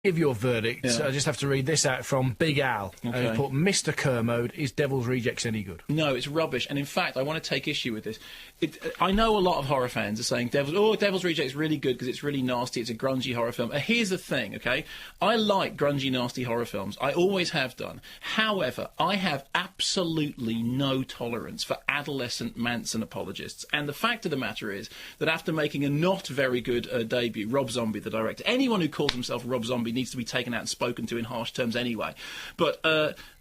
Give your verdict. Yeah. I just have to read this out from Big Al. Okay. Who put, Mr. Kermode, is Devil's Rejects any good? No, it's rubbish. And in fact, I want to take issue with this. I know a lot of horror fans are saying Devil's Rejects is really good because it's really nasty. It's a grungy horror film. Here's the thing, okay? I like grungy, nasty horror films. I always have done. However, I have absolutely no tolerance for adolescent Manson apologists. And the fact of the matter is that after making a not very good debut, Rob Zombie, the director, anyone who calls himself Rob Zombie needs to be taken out and spoken to in harsh terms anyway. But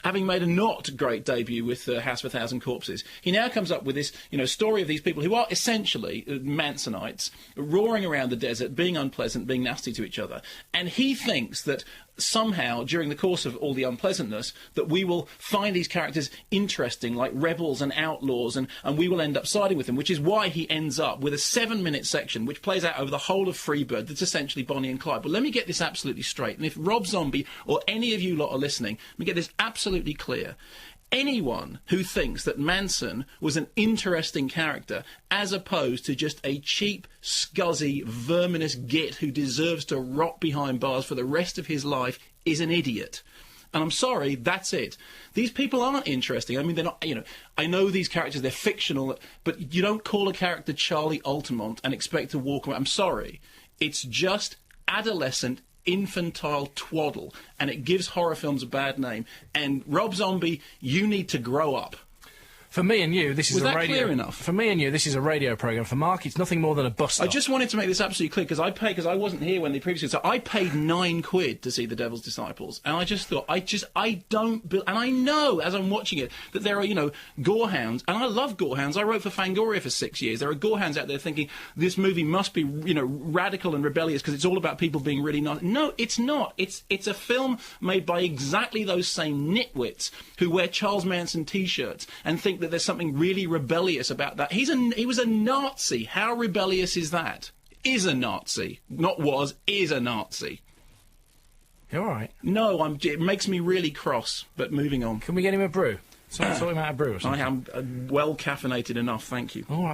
having made a not great debut with House of a Thousand Corpses, he now comes up with this, story of these people who are essentially Mansonites, roaring around the desert, being unpleasant, being nasty to each other. And he thinks that somehow, during the course of all the unpleasantness, that we will find these characters interesting, like rebels and outlaws, and we will end up siding with them, which is why he ends up with a 7-minute section which plays out over the whole of Freebird that's essentially Bonnie and Clyde. But let me get this absolutely straight, and if Rob Zombie or any of you lot are listening, let me get this absolutely clear. Anyone who thinks that Manson was an interesting character as opposed to just a cheap, scuzzy, verminous git who deserves to rot behind bars for the rest of his life is an idiot. And I'm sorry, that's it. These people aren't interesting. I mean, they're not, I know these characters, they're fictional, but you don't call a character Charlie Altamont and expect to walk away. I'm sorry. It's just adolescent, infantile twaddle, and it gives horror films a bad name. And Rob Zombie, you need to grow up. For me and you, this is a radio... Was that clear enough? For me and you, this is a radio programme. For Mark, it's nothing more than a bus stop. I just wanted to make this absolutely clear, because I wasn't here when they previously... So I paid £9 to see The Devil's Disciples, and I just thought, I don't... And I know, as I'm watching it, that there are, gorehounds, and I love gorehounds. I wrote for Fangoria for 6 years. There are gorehounds out there thinking this movie must be, radical and rebellious because it's all about people being really nice. No, it's not. It's a film made by exactly those same nitwits who wear Charles Manson T-shirts and think that there's something really rebellious about that. He was a Nazi. How rebellious is that? Is a Nazi. Not was, is a Nazi. You all right? No, it makes me really cross, but moving on. Can we get him a brew? Sort him out a brew or something? I am well caffeinated enough, thank you. All right.